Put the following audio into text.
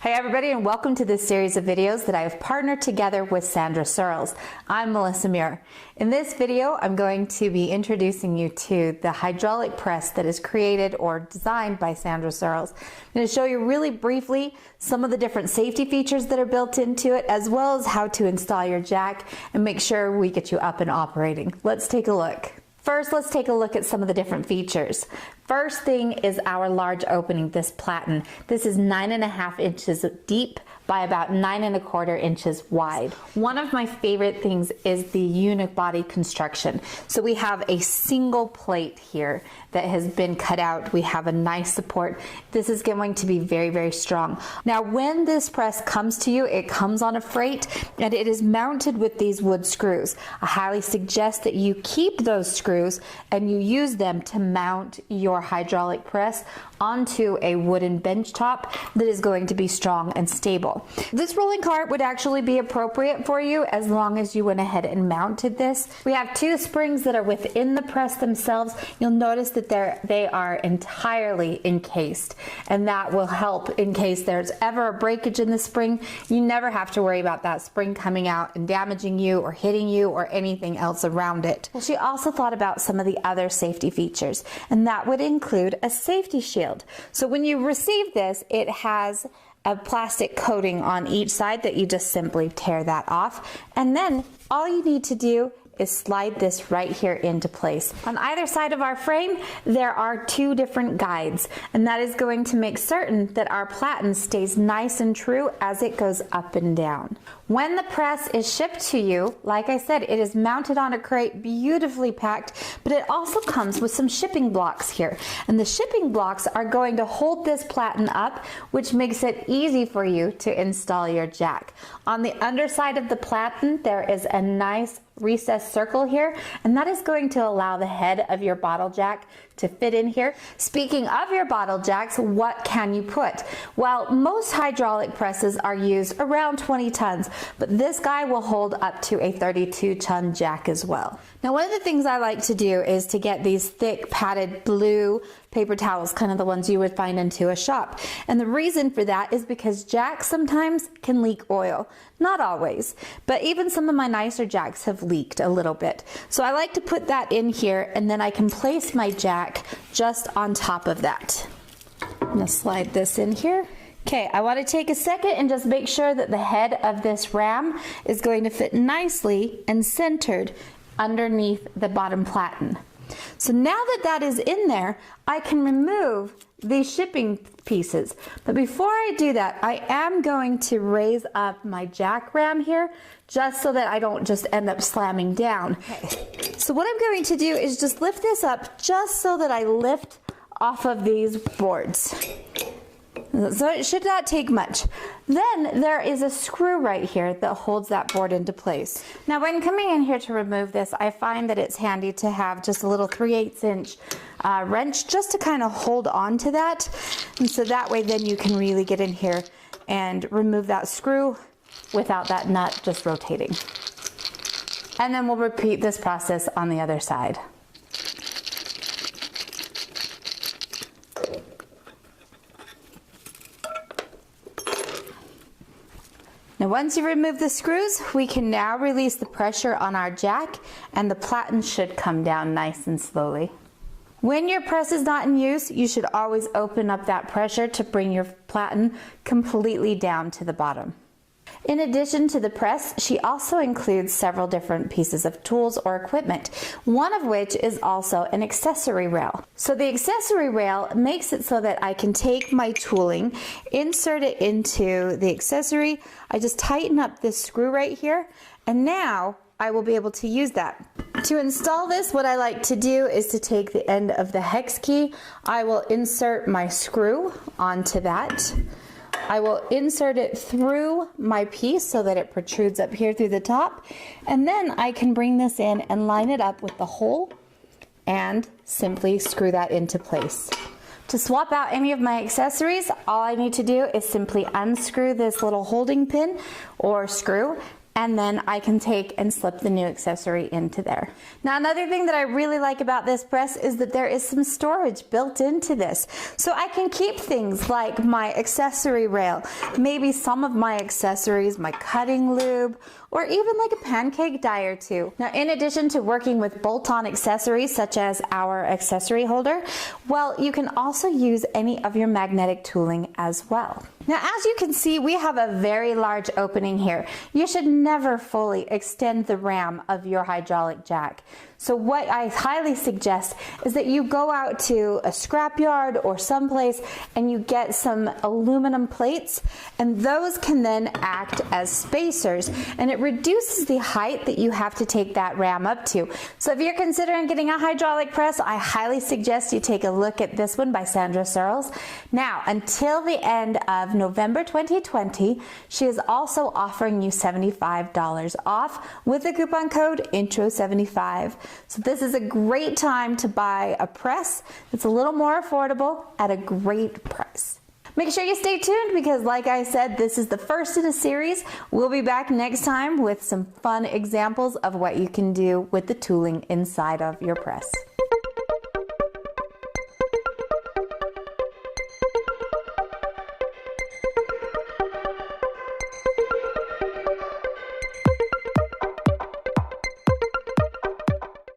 Hey everybody, and welcome to this series of videos that I have partnered together with Sandra Searles. I'm Melissa Muir. In this video, I'm going to be introducing you to the hydraulic press that is created or designed by Sandra Searles. I'm going to show you really briefly some of the different safety features that are built into it, as well as how to install your jack and make sure we get you up and operating. Let's take a look. First, let's take a look at some of the different features. First thing is our large opening, this platen. This is 9.5 inches deep by about 9.25 inches wide. One of my favorite things is the unibody construction. So we have a single plate here that has been cut out. We have a nice support. This is going to be very, very strong. Now, when this press comes to you, it comes on a freight and it is mounted with these wood screws. I highly suggest that you keep those screws and you use them to mount your hydraulic press onto a wooden bench top that is going to be strong and stable. This rolling cart would actually be appropriate for you as long as you went ahead and mounted this. We have two springs that are within the press themselves. You'll notice that they are entirely encased, and that will help in case there's ever a breakage in the spring. You never have to worry about that spring coming out and damaging you or hitting you or anything else around it. Well, she also thought about some of the other safety features, and that would include a safety shield. So when you receive this, it has a plastic coating on each side that you just simply tear that off, and then all you need to do is slide this right here into place. On either side of our frame, there are two different guides, and that is going to make certain that our platen stays nice and true as it goes up and down. When the press is shipped to you, like I said, it is mounted on a crate, beautifully packed, but it also comes with some shipping blocks here. And the shipping blocks are going to hold this platen up, which makes it easy for you to install your jack. On the underside of the platen, there is a nice recessed circle here, and that is going to allow the head of your bottle jack to fit in here. Speaking of your bottle jacks, what can you put? Well, most hydraulic presses are used around 20 tons, but this guy will hold up to a 32-ton jack as well. Now, one of the things I like to do is to get these thick padded blue paper towels, kind of the ones you would find into a shop. And the reason for that is because jacks sometimes can leak oil. Not always, but even some of my nicer jacks have leaked a little bit. So I like to put that in here, and then I can place my jack just on top of that. I'm gonna slide this in here. Okay, I want to take a second and just make sure that the head of this ram is going to fit nicely and centered underneath the bottom platen. So now that that is in there, I can remove these shipping pieces. But before I do that, I am going to raise up my jack ram here, just so that I don't just end up slamming down. Okay. So what I'm going to do is just lift this up just so that I lift off of these boards. So it should not take much. Then there is a screw right here that holds that board into place. Now, when coming in here to remove this, I find that it's handy to have just a little 3/8 inch wrench just to kind of hold on to that. And so that way then you can really get in here and remove that screw without that nut just rotating. And then we'll repeat this process on the other side. Now, once you remove the screws, we can now release the pressure on our jack, and the platen should come down nice and slowly. When your press is not in use, you should always open up that pressure to bring your platen completely down to the bottom. In addition to the press, she also includes several different pieces of tools or equipment, one of which is also an accessory rail. So the accessory rail makes it so that I can take my tooling, insert it into the accessory. I just tighten up this screw right here, and now I will be able to use that. To install this, what I like to do is to take the end of the hex key. I will insert my screw onto that. I will insert it through my piece so that it protrudes up here through the top, and then I can bring this in and line it up with the hole and simply screw that into place. To swap out any of my accessories, all I need to do is simply unscrew this little holding pin or screw, and then I can take and slip the new accessory into there. Now, another thing that I really like about this press is that there is some storage built into this. So I can keep things like my accessory rail, maybe some of my accessories, my cutting lube, or even like a pancake die or two. Now, in addition to working with bolt-on accessories such as our accessory holder, well, you can also use any of your magnetic tooling as well. Now, as you can see, we have a very large opening here. You should never fully extend the ram of your hydraulic jack. So what I highly suggest is that you go out to a scrapyard or someplace and you get some aluminum plates, and those can then act as spacers, and it reduces the height that you have to take that ram up to. So if you're considering getting a hydraulic press, I highly suggest you take a look at this one by Sandra Searles. Now, until the end of November 2020, she is also offering you $75 off with the coupon code INTRO75. So this is a great time to buy a press that's a little more affordable at a great price. Make sure you stay tuned because, like I said, this is the first in a series. We'll be back next time with some fun examples of what you can do with the tooling inside of your press.